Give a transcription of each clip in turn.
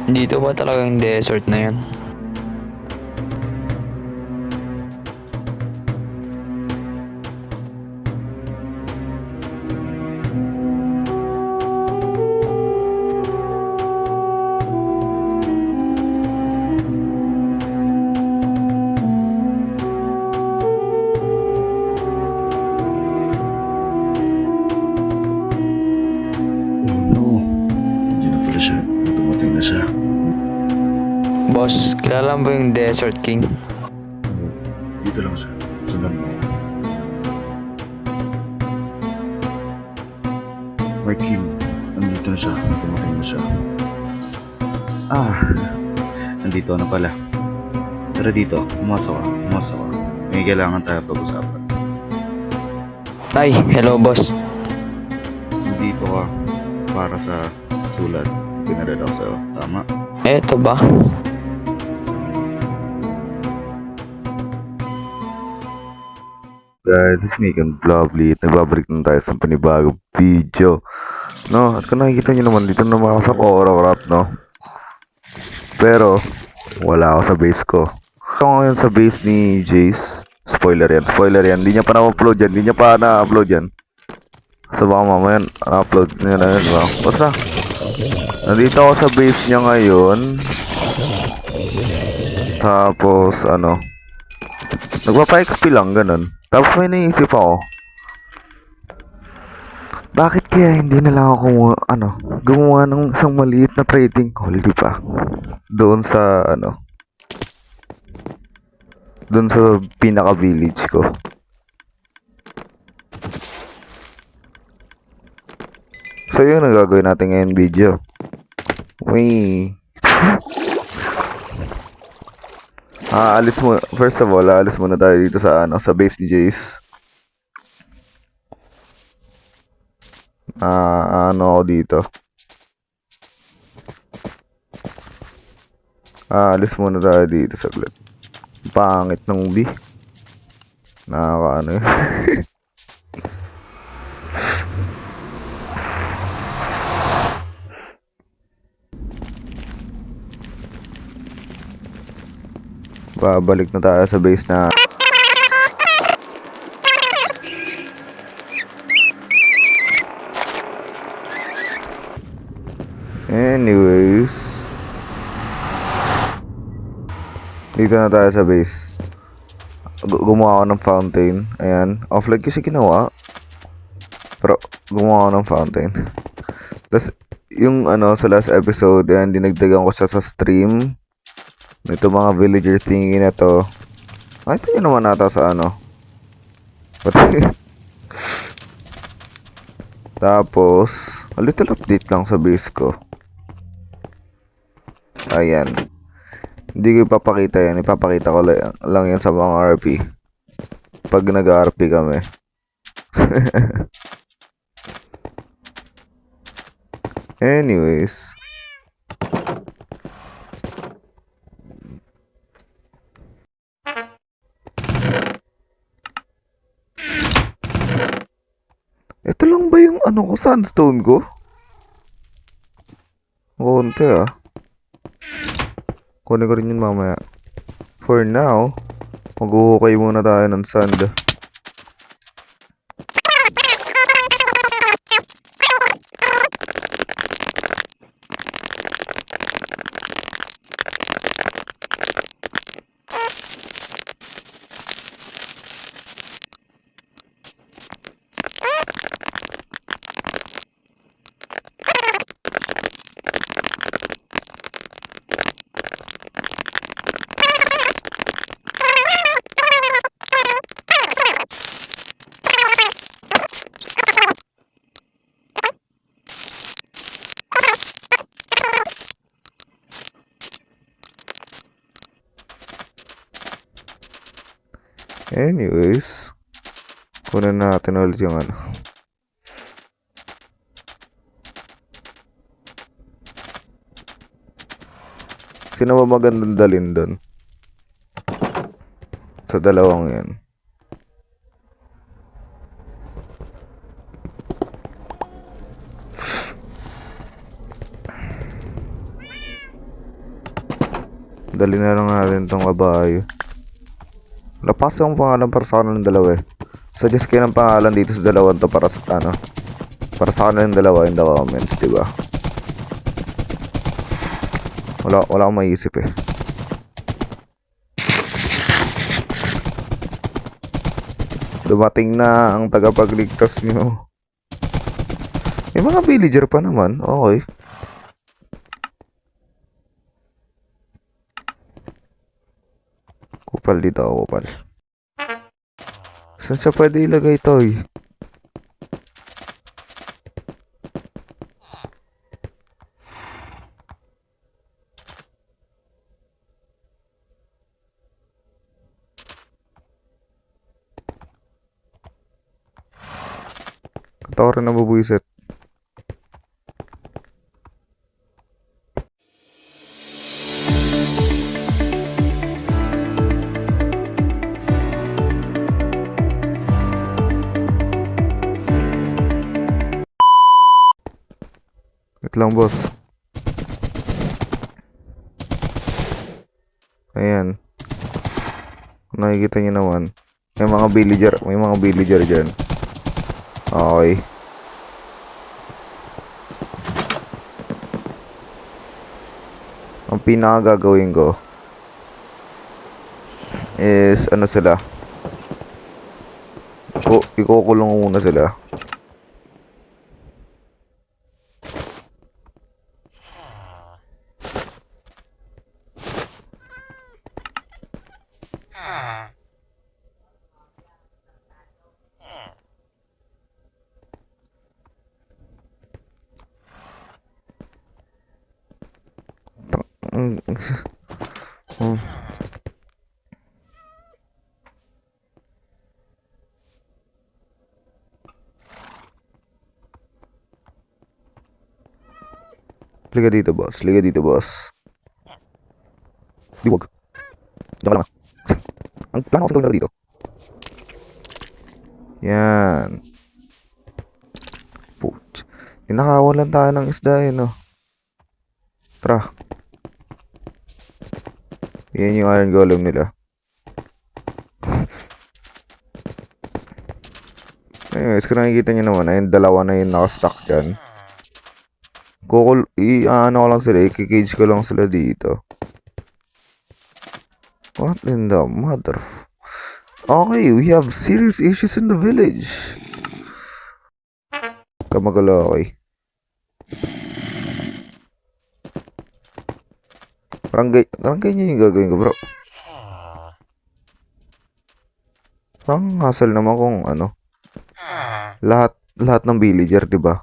Dito ba talaga yung desert na yan? Oh no, hindi na pala siya. Dumating na siya. Boss, kilala mo ba yung Desert King? Dito lang siya. Sundan mo. My king, nandito na siya. Dumating na siya. Nandito na pala. Tara dito, pumasok ka, pumasok ka. May kailangan tayo pag-usapan. Ay, hello boss. Nandito ka para sa sulat. Pinadala ko sa'yo, tama? Eto ba? Guys, it's me and Lovely. Nagbabalik na tayo sa panibagong video. No, at kung nakikita nyo naman dito na mga sa Kororap, no? Pero, wala ako sa base ko. Ako ngayon sa base ni Jace. Spoiler yan. Hindi niya pa na-upload yan. Hindi niya pa na-upload yan. So baka mamaya na-upload niya na yun. Wow. Basta, nandito ako sa base niya ngayon. Tapos, nagpapa-XP lang, ganun. Tapos may naisip ako, bakit kaya hindi na lang ako gumawa ng isang maliit na trading hall, di ba? Doon sa doon sa pinaka village ko. So yun ang gagawin natin ngayon video. First of all, aalis muna tayo dito sa sa base ni Jace. Ako dito. Aalis muna tayo dito saglit. Pangit ng B. Nakakaano yun. Babalik na tayo sa base na anyways, dito na tayo sa base. Gumawa ako ng fountain. Ayan, offline kasi ginawa, pero gumawa ako ng fountain. Tapos yung sa last episode, ayan, dinagdagan ko sa stream ito mga villager thingy na to. Ito yun naman nata sa Tapos, a little update lang sa base ko. Ayan. Hindi ko ipapakita yan. Ipapakita ko lang yan sa mga RP. Pag nag-RP kami. Anyways. Ito lang ba yung sandstone ko? Konti Kunin ko rin yun mamaya. For now, maghuhukay muna tayo ng sand. Anyways, kunin natin ulit yung Sino ba magandang dalhin doon? Sa dalawang yan. Dali na lang natin tong kabayo. Lapas ang pangalan para sa kanilang dalawa eh. Suggest kayo ng pangalan dito sa dalawang to para sa ano. Para sa kanilang dalawa in the comments, diba? Wala akong maisip eh. Dumating na ang tagapagligtas nyo. May mga villager pa naman. Okay. Kupal dito ako, kupal. Saan siya pwede ilagay ito eh? Katawa rin na mabuisit. Wait lang, boss. Ayan. Kung nakikita nyo naman. May mga villager dyan. Okay. Ang pinakagagawin ko is ano sila. Ikukulong ko muna sila. Liga dito, boss. Liga dito, boss. Di wag. Diyan ka lang. Ang plano ko sa gawin dito. Yan. Putz. Inakawalan tayo ng isda eh, no? Tara. Yan yung iron golem nila. Anyways, kung nakikita nyo naman, ayun, dalawa na yung nakastock dyan. Ano ko lang sila, i-cage ko lang sila dito. What in the mother... Okay, we have serious issues in the village. Kamagalo, okay. Parang ganyan yung gagawin ko, bro. Parang hassle naman kung ano. Lahat ng villager, diba?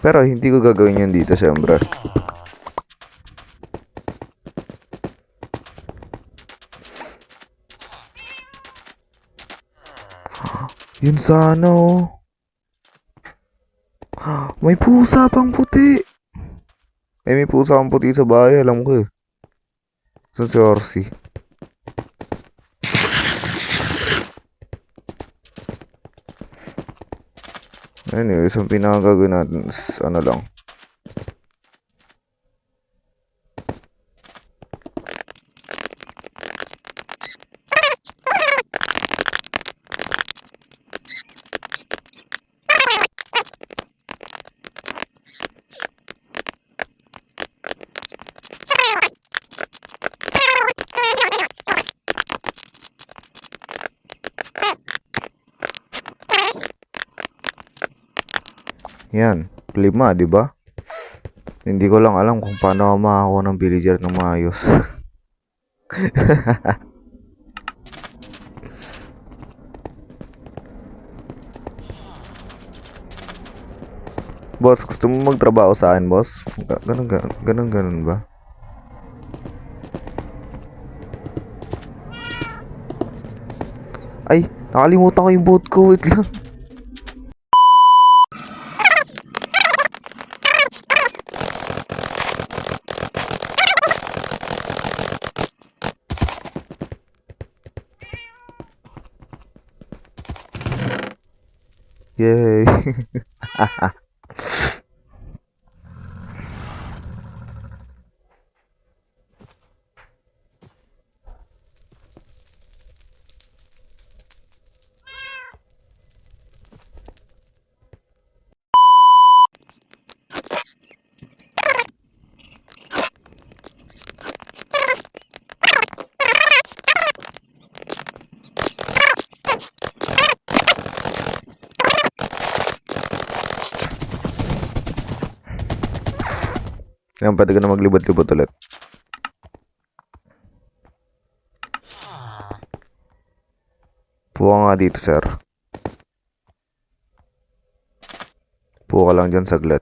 Pero hindi ko gagawin yun dito, siyempre. Yun sana oh. May pusa pang puti. May pusa pang puti sa bahay, alam ko eh. Saan si Orsi? Anyways, ang pinakagagawin natin is ano lang. Yan, 5, di ba? Hindi ko lang alam kung paano ako makakuha ng villager ng maayos. Boss, gusto mo magtrabaho sa akin, boss? Ganun ba? Ay, nakalimutan ko yung boat ko. Wait lang. Yay! Yan, pwede ka na maglibot-libot ulit. Puwa nga dito, sir. Puwa ka lang dyan saglit.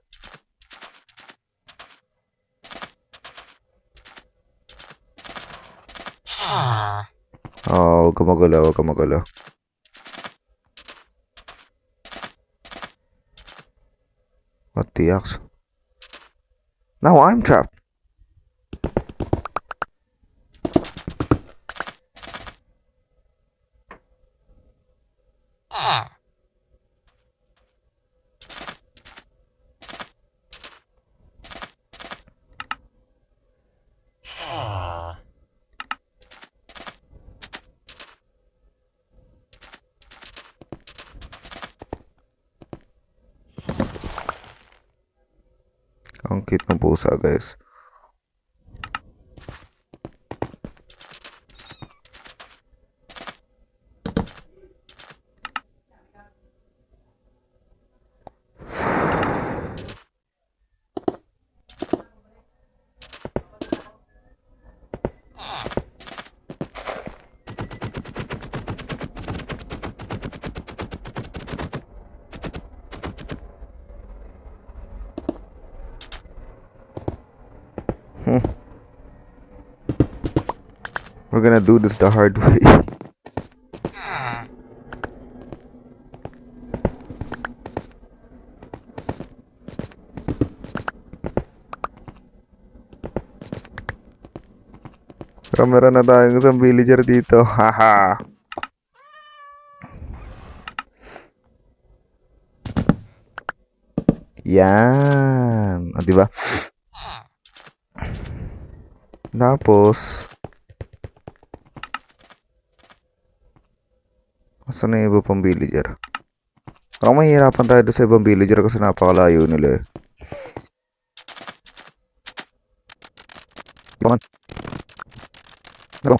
Oh, huwag ka magulo, huwag ka magulo. What the axe? Now I'm trapped. Ang cute ng pusa, guys. We're gonna do this the hard way. Pero meron na tayong isang villager dito. Haha. Yan. Ah, diba? Tapos, asan na yung iba pang villager? Parang mahihirapan tayo doon sa ibang villager kasi napakalayo nila eh. Come on. Go.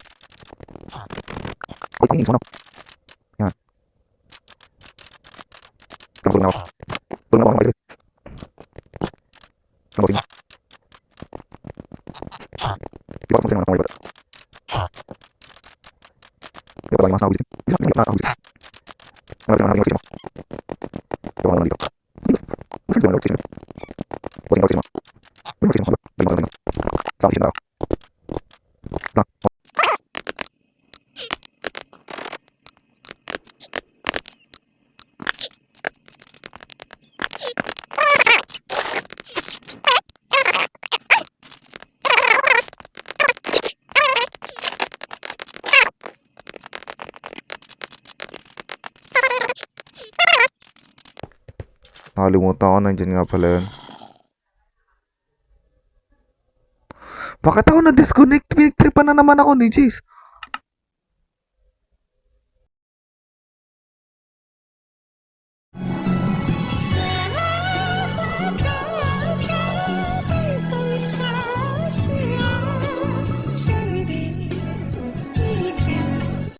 Ay, pangin mo na. Yan. Tulong na ako. Tulong na ako ng tulong na. Di ba kung sino na akong di ba ba yung mas nahulisin? Di ba hindi na nahulisin? Ano ba yung nahulisin mo? Di ba naman dito? Mas hindi mo nahulisin mo? Huwag yung nahulisin mo? Huwag yung nahulisin mo? Huwag yung nahulisin mo? Saan nahulisin na ako? Na? Nakalimutan ko, nandyan nga pala yun. Bakit ako na-disconnect? Pinagtripan na naman ako ni Jace.